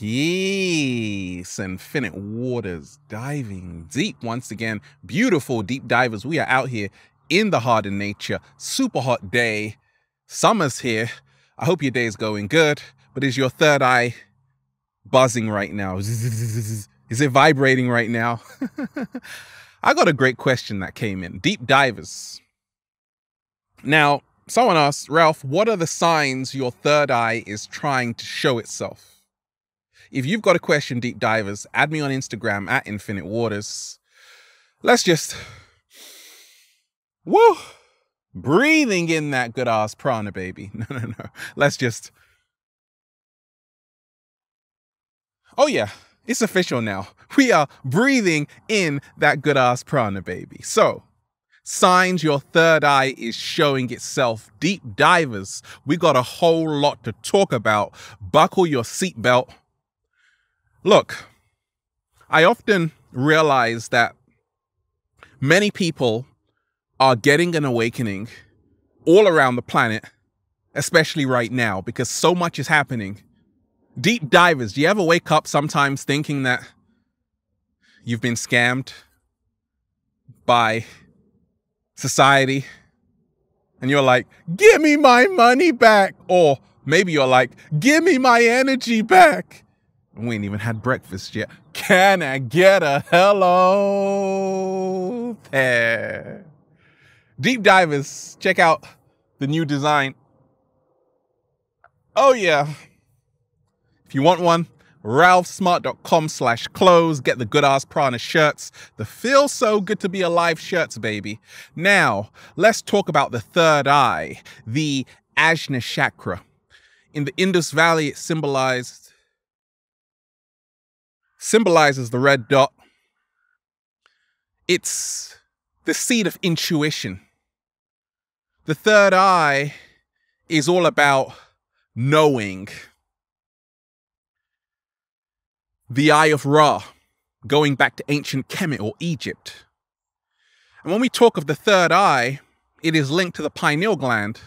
Yes, infinite waters, diving deep once again. Beautiful deep divers. We are out here in the heart of nature. Super hot day. Summer's here. I hope your day is going good. But is your third eye buzzing right now? Is it vibrating right now? I got a great question that came in. Deep divers. Now, someone asked, Ralph, what are the signs your third eye is trying to show itself? If you've got a question, deep divers, add me on Instagram at Infinite Waters. Let's just, woo, breathing in that good ass prana, baby. No. Let's just, oh yeah, it's official now. We are breathing in that good ass prana, baby. So, signs your third eye is showing itself. Deep divers, we got a whole lot to talk about. Buckle your seatbelt. Look, I often realize that many people are getting an awakening all around the planet, especially right now, because so much is happening. Deep divers, do you ever wake up sometimes thinking that you've been scammed by society? And you're like, give me my money back. Or maybe you're like, give me my energy back. We ain't even had breakfast yet. Can I get a hello there? Deep divers, check out the new design. Oh yeah. If you want one, ralphsmart.com/clothes. Get the good ass prana shirts. The feel so good to be alive shirts, baby. Now, let's talk about the third eye, the Ajna chakra. In the Indus Valley, it symbolizes the red dot. It's the seat of intuition. The third eye is all about knowing. The eye of Ra, going back to ancient Kemet or Egypt. And when we talk of the third eye, it is linked to the pineal gland,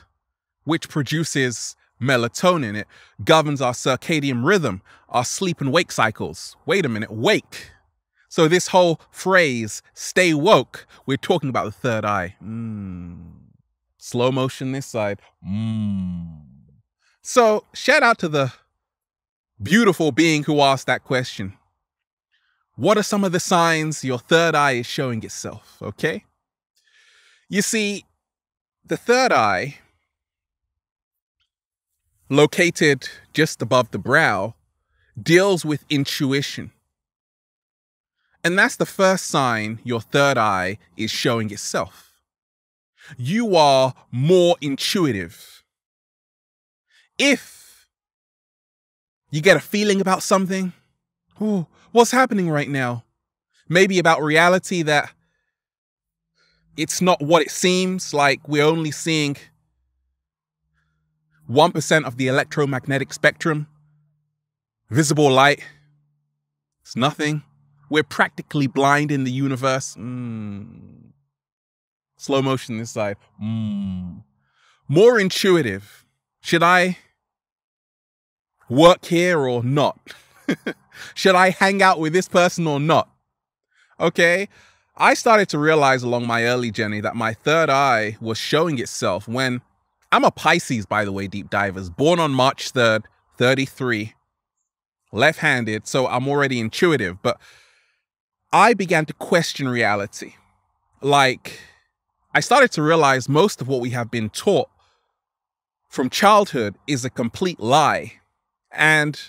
which produces melatonin. It governs our circadian rhythm, our sleep and wake cycles. Wait a minute, wake. So this whole phrase, stay woke, we're talking about the third eye. Slow motion this side. So shout out to the beautiful being who asked that question. What are some of the signs your third eye is showing itself, okay? You see, the third eye, located just above the brow, deals with intuition. And that's the first sign your third eye is showing itself. You are more intuitive. If you get a feeling about something, oh, what's happening right now? Maybe about reality that it's not what it seems, like we're only seeing 1% of the electromagnetic spectrum. Visible light. It's nothing. We're practically blind in the universe. Slow motion this side. More intuitive. Should I work here or not? Should I hang out with this person or not? Okay. I started to realize along my early journey that my third eye was showing itself when I'm a Pisces, by the way, deep divers, born on March 3rd, 33, left-handed, so I'm already intuitive, but I began to question reality. Like, I started to realize most of what we have been taught from childhood is a complete lie. And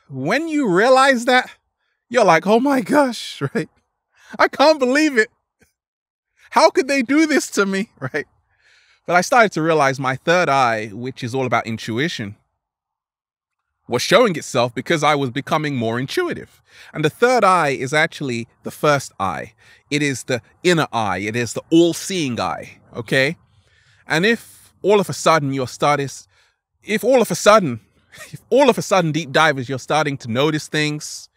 when you realize that, you're like, oh my gosh, right? I can't believe it. How could they do this to me, right? But I started to realize my third eye, which is all about intuition, was showing itself because I was becoming more intuitive. And the third eye is actually the first eye. It is the inner eye. It is the all-seeing eye, okay? And if all of a sudden, deep divers, you're starting to notice things,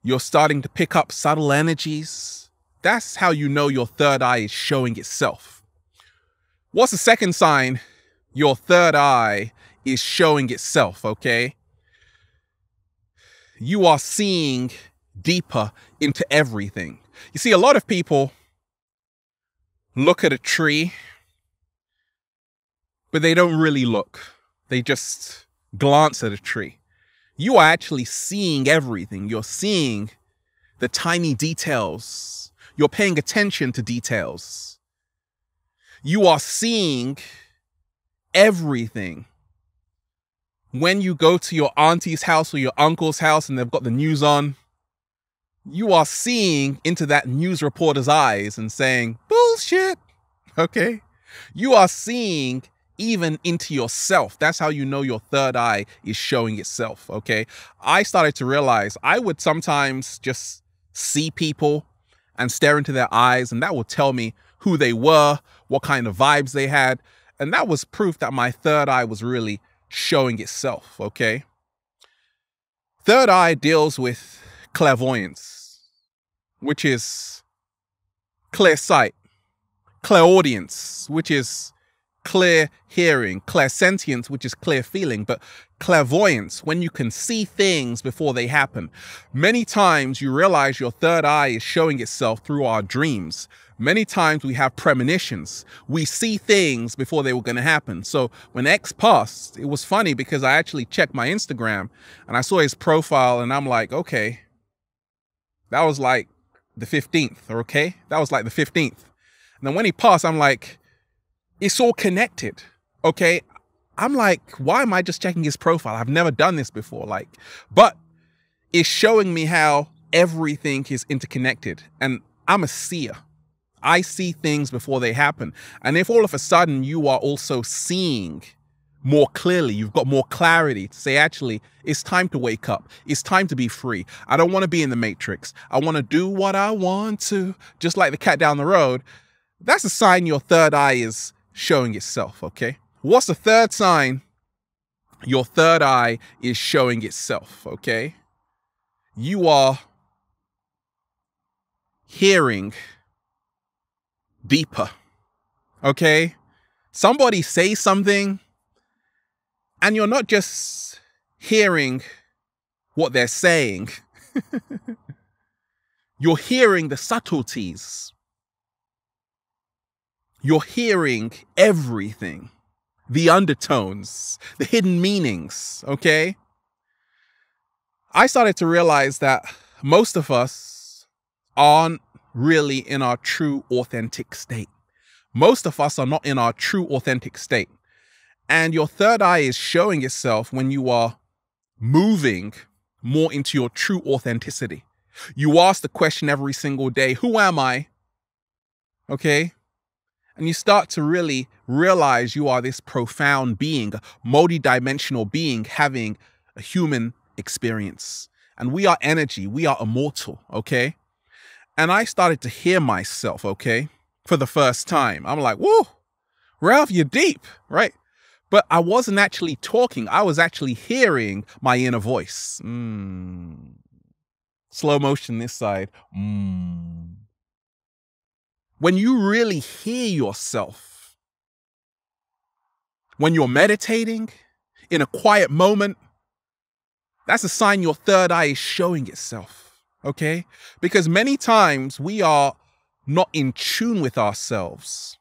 you're starting to pick up subtle energies, that's how you know your third eye is showing itself. What's the second sign your third eye is showing itself, okay? you are seeing deeper into everything. You see, a lot of people look at a tree, but they don't really look. They just glance at a tree. You are actually seeing everything. You're seeing the tiny details. You're paying attention to details. You are seeing everything. When you go to your auntie's house or your uncle's house and they've got the news on, you are seeing into that news reporter's eyes and saying, bullshit, okay? You are seeing even into yourself. That's how you know your third eye is showing itself, okay? I started to realize I would sometimes just see people and stare into their eyes, and that would tell me who they were, what kind of vibes they had, and that was proof that my third eye was really showing itself, okay? Third eye deals with clairvoyance, which is clear sight, clairaudience, which is clear hearing, clairsentience, which is clear feeling, but clairvoyance, when you can see things before they happen. Many times you realize your third eye is showing itself through our dreams. Many times we have premonitions. We see things before they were going to happen. So when X passed, it was funny because I actually checked my Instagram and I saw his profile and I'm like, okay, that was like the 15th, okay? That was like the 15th. And then when he passed, I'm like, it's all connected, okay? I'm like, why am I just checking his profile? I've never done this before, but it's showing me how everything is interconnected. And I'm a seer. I see things before they happen. And if all of a sudden you are also seeing more clearly, you've got more clarity to say, actually, it's time to wake up. It's time to be free. I don't want to be in the matrix. I want to do what I want to, just like the cat down the road. That's a sign your third eye is showing itself, okay? What's the third sign? Your third eye is showing itself, okay? You are hearing deeper, okay? Somebody say something and you're not just hearing what they're saying. You're hearing the subtleties. You're hearing everything, the undertones, the hidden meanings, okay? I started to realize that most of us aren't really in our true, authentic state. Most of us are not in our true, authentic state. And your third eye is showing itself when you are moving more into your true authenticity. You ask the question every single day, who am I? Okay? And you start to really realize you are this profound being, a multi-dimensional being having a human experience. And we are energy. We are immortal, okay? And I started to hear myself, okay, for the first time. I'm like, whoa, Ralph, you're deep, right? But I wasn't actually talking. I was actually hearing my inner voice. Slow motion this side. When you really hear yourself, when you're meditating in a quiet moment, that's a sign your third eye is showing itself, okay? Because many times we are not in tune with ourselves.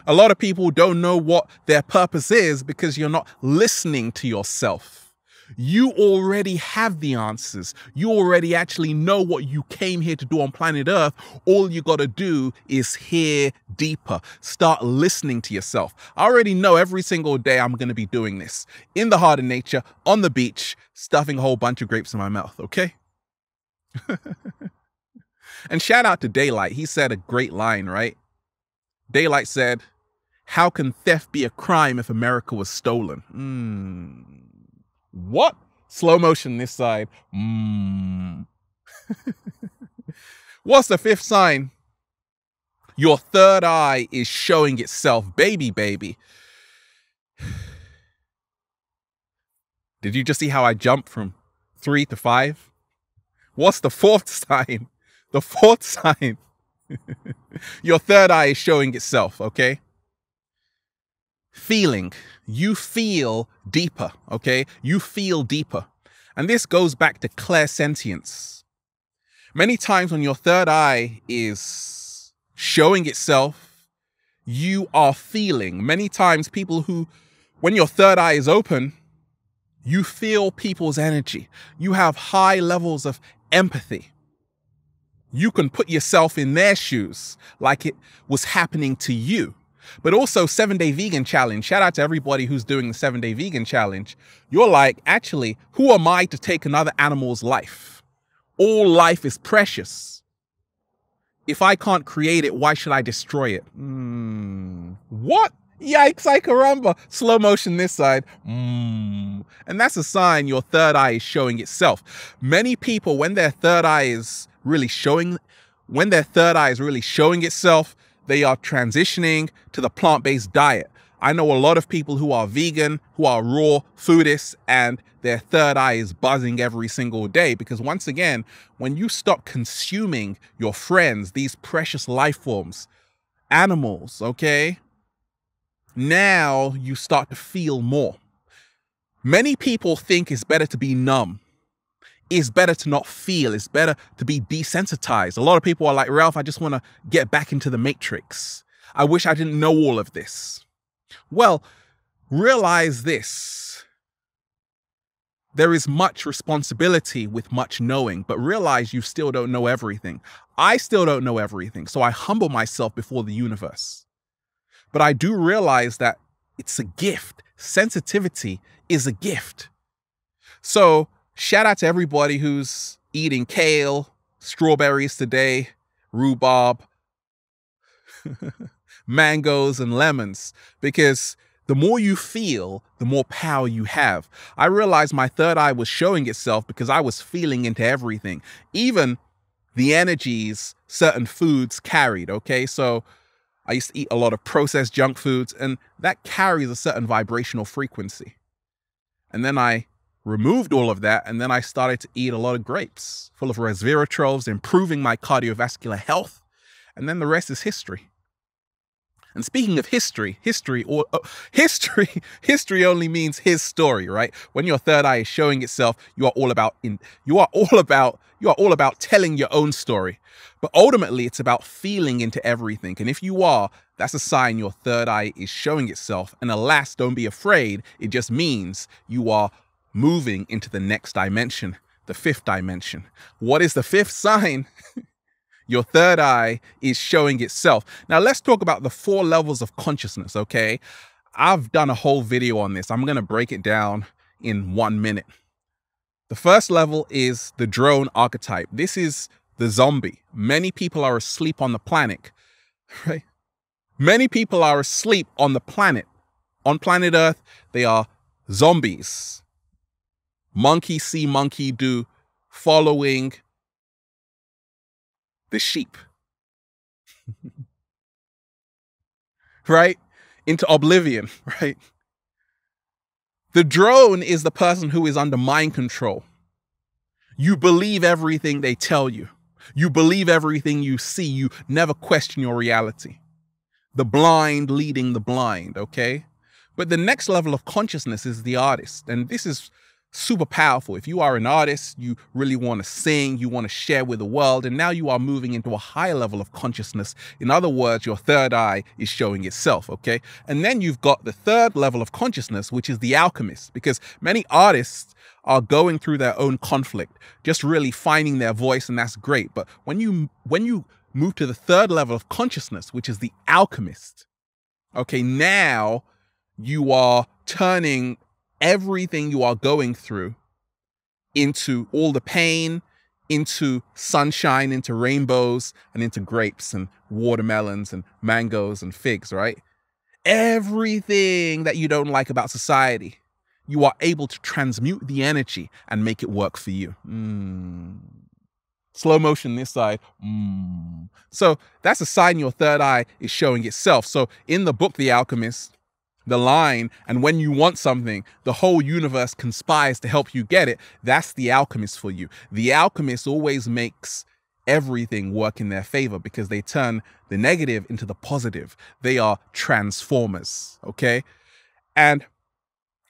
A lot of people don't know what their purpose is because you're not listening to yourself. You already have the answers. You already actually know what you came here to do on planet Earth. All you got to do is hear deeper. Start listening to yourself. I already know every single day I'm going to be doing this. In the heart of nature, on the beach, stuffing a whole bunch of grapes in my mouth, okay? And shout out to Daylight. He said a great line, right? Daylight said, how can theft be a crime if America was stolen? What? Slow motion this side. What's the fifth sign? Your third eye is showing itself. Baby. Did you just see how I jumped from 3 to 5? What's the fourth sign? The fourth sign. Your third eye is showing itself, okay? Feeling. You feel deeper, okay? You feel deeper. And this goes back to clairsentience. Many times when your third eye is showing itself, you are feeling. Many times when your third eye is open, you feel people's energy. You have high levels of empathy. You can put yourself in their shoes like it was happening to you. But also 7-Day Vegan Challenge. Shout out to everybody who's doing the 7-Day Vegan Challenge. You're like, actually, who am I to take another animal's life? All life is precious. If I can't create it, why should I destroy it? What? Yikes, I caramba. Slow motion this side. And that's a sign your third eye is showing itself. Many people, when their third eye is really showing itself, they are transitioning to the plant-based diet. I know a lot of people who are vegan, who are raw foodists, and their third eye is buzzing every single day because once again, when you stop consuming your friends, these precious life forms, animals, okay, now you start to feel more. Many people think it's better to be numb. It's better to not feel. It's better to be desensitized. A lot of people are like, Ralph, I just want to get back into the matrix. I wish I didn't know all of this. Well, realize this. There is much responsibility with much knowing, but realize you still don't know everything. I still don't know everything, so I humble myself before the universe. But I do realize that it's a gift. Sensitivity is a gift. So, shout out to everybody who's eating kale, strawberries today, rhubarb, mangoes, and lemons, because the more you feel, the more power you have. I realized my third eye was showing itself because I was feeling into everything, even the energies certain foods carried, okay? So I used to eat a lot of processed junk foods, and that carries a certain vibrational frequency. And then I removed all of that, and then I started to eat a lot of grapes full of resveratrols, improving my cardiovascular health, and then the rest is history. And speaking of history only means his story, right? When your third eye is showing itself, you are all about telling your own story. But ultimately, it's about feeling into everything. And if you are, that's a sign your third eye is showing itself. And alas, don't be afraid. It just means you are moving into the next dimension, the fifth dimension. What is the fifth sign? Your third eye is showing itself. Now, let's talk about the 4 levels of consciousness, okay? I've done a whole video on this. I'm going to break it down in 1 minute. The first level is the drone archetype. This is the zombie. Many people are asleep on the planet, right? Many people are asleep on the planet. On planet Earth, they are zombies. Monkey see, monkey do, following the sheep, right? Into oblivion, right? The drone is the person who is under mind control. You believe everything they tell you. You believe everything you see. You never question your reality. The blind leading the blind, okay? But the next level of consciousness is the artist. And this is super powerful. If you are an artist, you really want to sing, you want to share with the world, and now you are moving into a higher level of consciousness. In other words, your third eye is showing itself, okay? And then you've got the third level of consciousness, which is the alchemist, because many artists are going through their own conflict, just really finding their voice, and that's great. But when you move to the third level of consciousness, which is the alchemist, okay, now you are turning everything you are going through into all the pain, into sunshine, into rainbows, and into grapes and watermelons and mangoes and figs, right? Everything that you don't like about society, you are able to transmute the energy and make it work for you. Slow motion this side. So that's a sign your third eye is showing itself. So in the book, The Alchemist, the line, and when you want something, the whole universe conspires to help you get it. That's the alchemist for you. The alchemist always makes everything work in their favor because they turn the negative into the positive. They are transformers, okay? And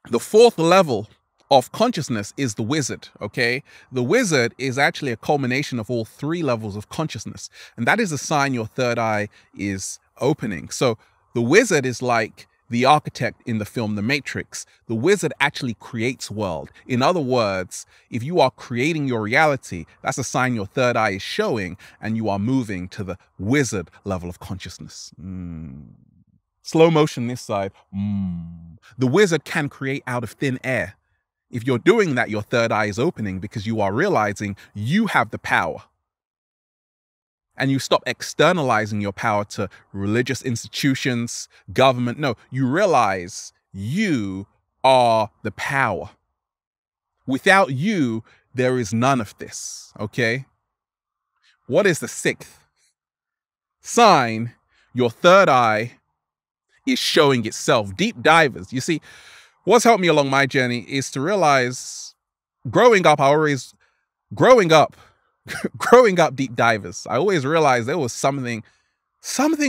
the fourth level of consciousness is the wizard, okay? The wizard is actually a culmination of all three levels of consciousness. And that is a sign your third eye is opening. So the wizard is like the architect in the film The Matrix. The wizard actually creates world. In other words, if you are creating your reality, that's a sign your third eye is showing and you are moving to the wizard level of consciousness. Slow motion this side. The wizard can create out of thin air. If you're doing that, your third eye is opening because you are realizing you have the power. And you stop externalizing your power to religious institutions, government. No, you realize you are the power. Without you, there is none of this, okay? What is the sixth sign? Your third eye is showing itself. Deep divers. You see, what's helped me along my journey is to realize growing up deep divers, I always realized there was something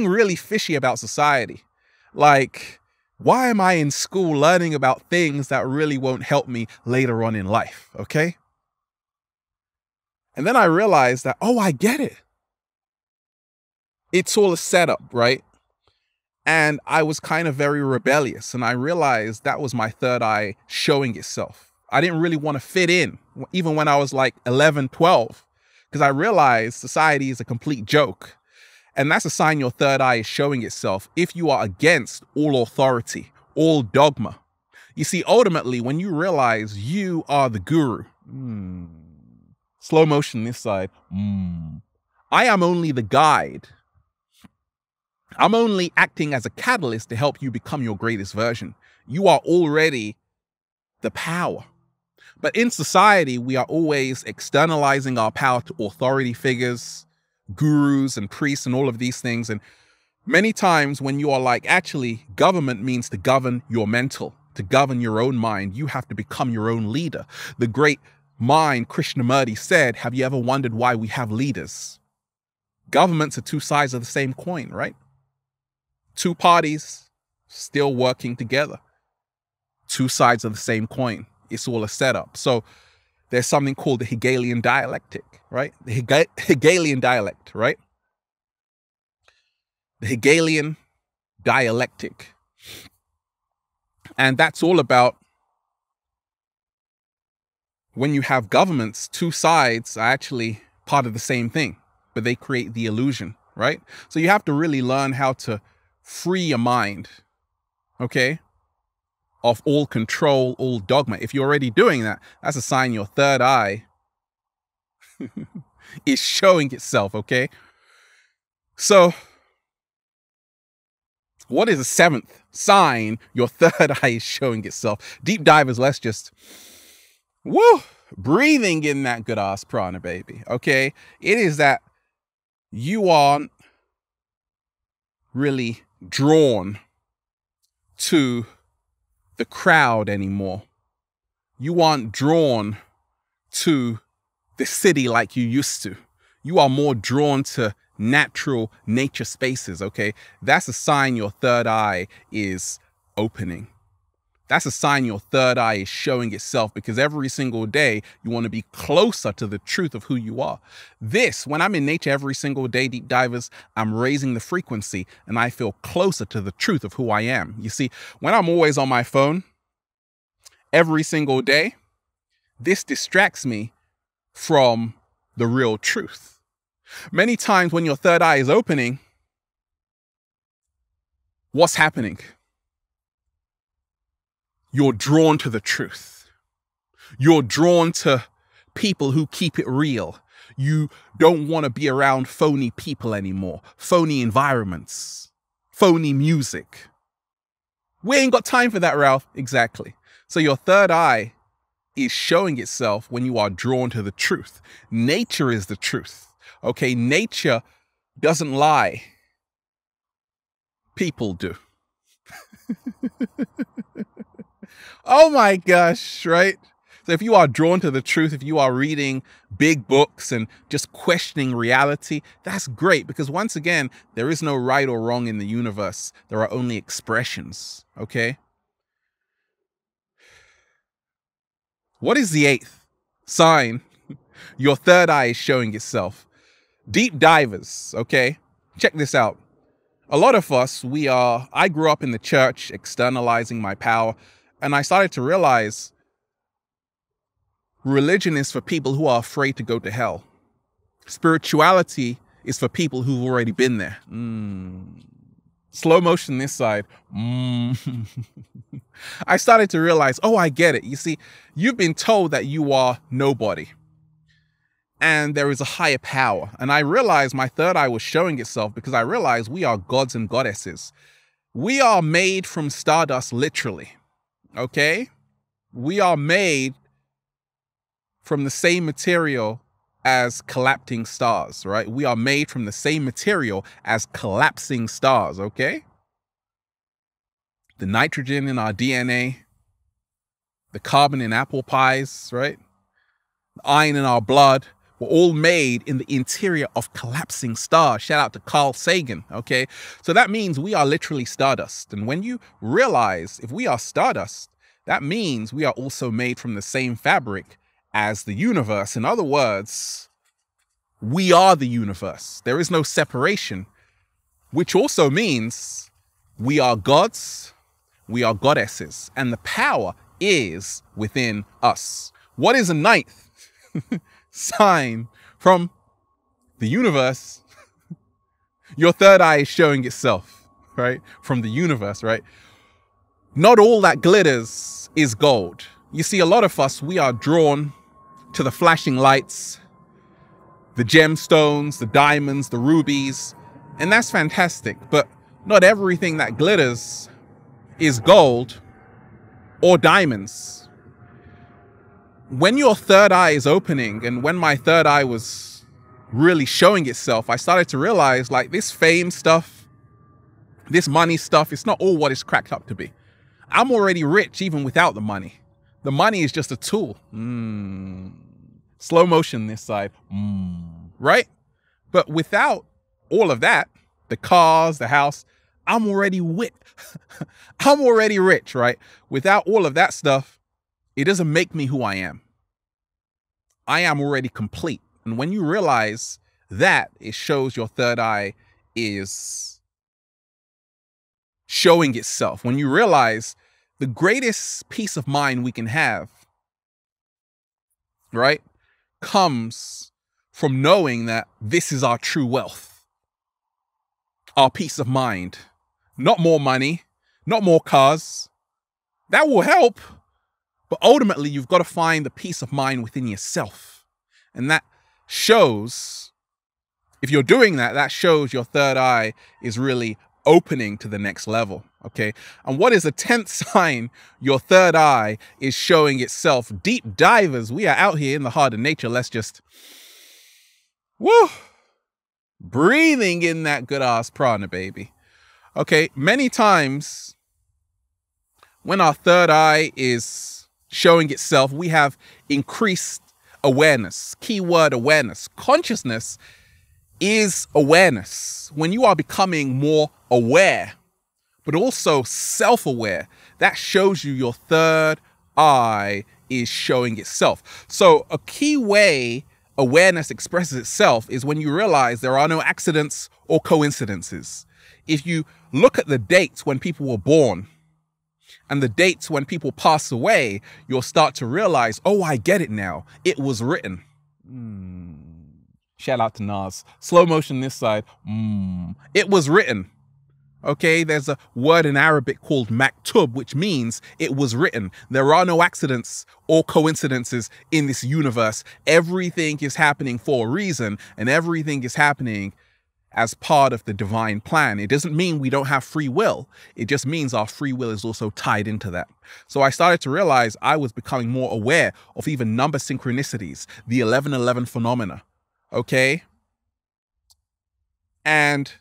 really fishy about society. Like, why am I in school learning about things that really won't help me later on in life, okay? And then I realized that, oh, I get it. It's all a setup, right? And I was kind of very rebellious, and I realized that was my third eye showing itself. I didn't really want to fit in, even when I was like 11, 12, because I realized society is a complete joke. And that's a sign your third eye is showing itself if you are against all authority, all dogma. You see, ultimately, when you realize you are the guru, slow motion this side, I am only the guide. I'm only acting as a catalyst to help you become your greatest version. You are already the power. But in society, we are always externalizing our power to authority figures, gurus and priests and all of these things. And many times when you are like, actually, government means to govern your mental, to govern your own mind. You have to become your own leader. The great mind Krishnamurti said, have you ever wondered why we have leaders? Governments are two sides of the same coin, right? Two parties still working together. Two sides of the same coin. It's all a setup. So there's something called the Hegelian dialectic, right? The Hegelian dialect, right? The Hegelian dialectic. And that's all about when you have governments, two sides are actually part of the same thing, but they create the illusion, right? So you have to really learn how to free your mind, okay, of all control, all dogma. If you're already doing that, that's a sign your third eye is showing itself, okay? So, what is the seventh sign your third eye is showing itself? Deep divers, let's just, breathing in that good ass prana, baby, okay? It is that you aren't really drawn to the crowd anymore. You aren't drawn to the city like you used to. You are more drawn to natural nature spaces, okay? That's a sign your third eye is opening. That's a sign your third eye is showing itself, because every single day you want to be closer to the truth of who you are. When I'm in nature every single day, deep divers, I'm raising the frequency and I feel closer to the truth of who I am. You see, when I'm always on my phone every single day, this distracts me from the real truth. Many times when your third eye is opening, what's happening? You're drawn to the truth. You're drawn to people who keep it real. You don't want to be around phony people anymore, phony environments, phony music. We ain't got time for that, Ralph. Exactly. So your third eye is showing itself when you are drawn to the truth. Nature is the truth. Okay, nature doesn't lie. People do. Oh my gosh, right? So if you are drawn to the truth, if you are reading big books and just questioning reality, that's great, because once again, there is no right or wrong in the universe. There are only expressions, okay? What is the eighth sign your third eye is showing itself? Deep divers, okay? Check this out. A lot of us, I grew up in the church, externalizing my power, and I started to realize religion is for people who are afraid to go to hell. Spirituality is for people who've already been there. Slow motion this side. I started to realize, oh, I get it. You see, you've been told that you are nobody. And there is a higher power. And I realized my third eye was showing itself because I realized we are gods and goddesses. We are made from stardust, literally. Okay? We are made from the same material as collapsing stars, right? We are made from the same material as collapsing stars, okay? The nitrogen in our DNA, the carbon in apple pies, right? The iron in our blood, were all made in the interior of collapsing stars. Shout out to Carl Sagan, okay? So that means we are literally stardust. And when you realize if we are stardust, that means we are also made from the same fabric as the universe. In other words, we are the universe. There is no separation, which also means we are gods, we are goddesses, and the power is within us. What is a ninth sign from the universe? Your third eye is showing itself, right? From the universe, right? Not all that glitters is gold. You see, a lot of us, we are drawn to the flashing lights, the gemstones, the diamonds, the rubies, and that's fantastic. But not everything that glitters is gold or diamonds. When your third eye is opening, and when my third eye was really showing itself, I started to realize, like, this fame stuff, this money stuff, it's not all what it's cracked up to be. I'm already rich even without the money. The money is just a tool. Slow motion this side. Right? But without all of that, the cars, the house, I'm already I'm already rich, right? Without all of that stuff, it doesn't make me who I am. I am already complete. And when you realize that, it shows your third eye is showing itself. When you realize the greatest peace of mind we can have, right, comes from knowing that this is our true wealth, our peace of mind. Not more money, not more cars. That will help. But ultimately, you've got to find the peace of mind within yourself. And that shows, if you're doing that, that shows your third eye is really opening to the next level, okay? And what is the 10th sign your third eye is showing itself? Deep divers, we are out here in the heart of nature. Let's just, breathing in that good ass prana, baby. Okay, many times when our third eye is showing itself, we have increased awareness. Keyword awareness. Consciousness is awareness. When you are becoming more aware, but also self-aware, that shows you your third eye is showing itself. So a key way awareness expresses itself is when you realize there are no accidents or coincidences. If you look at the dates when people were born and the dates when people pass away, you'll start to realize, oh, I get it now. It was written. Shout out to Nas. Slow motion this side. It was written. Okay, there's a word in Arabic called maktub, which means it was written. There are no accidents or coincidences in this universe. Everything is happening for a reason, and everything is happening as part of the divine plan. It doesn't mean we don't have free will. It just means our free will is also tied into that. So I started to realize I was becoming more aware of even number synchronicities, the 1111 phenomena. Okay? And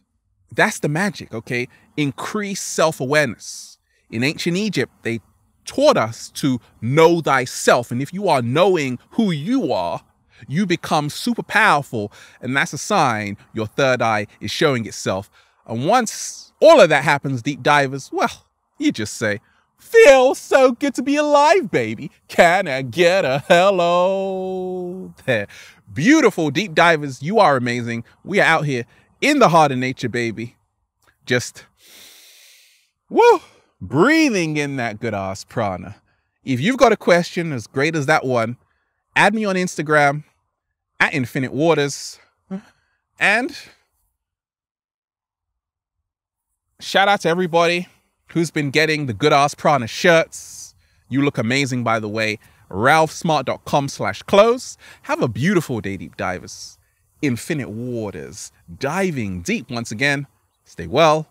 that's the magic, okay? Increase self-awareness. In ancient Egypt, they taught us to know thyself. And if you are knowing who you are, you become super powerful. And that's a sign your third eye is showing itself. And once all of that happens, deep divers, well, you just say, Feels so good to be alive, baby. Can I get a hello there? Beautiful deep divers, you are amazing. We are out here in the heart of nature, baby. Just, woo, breathing in that good ass prana. If you've got a question as great as that one, add me on Instagram at Infinite Waters. And shout out to everybody who's been getting the good ass prana shirts. You look amazing, by the way. ralphsmart.com/clothes. Have a beautiful day, deep divers. Infinite Waters, diving deep once again. Stay well,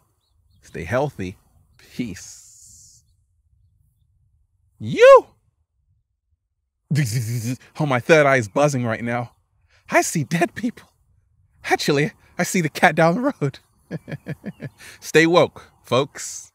stay healthy. Peace. You. Oh, my third eye is buzzing right now. I see dead people. Actually, I see the cat down the road. Stay woke, folks.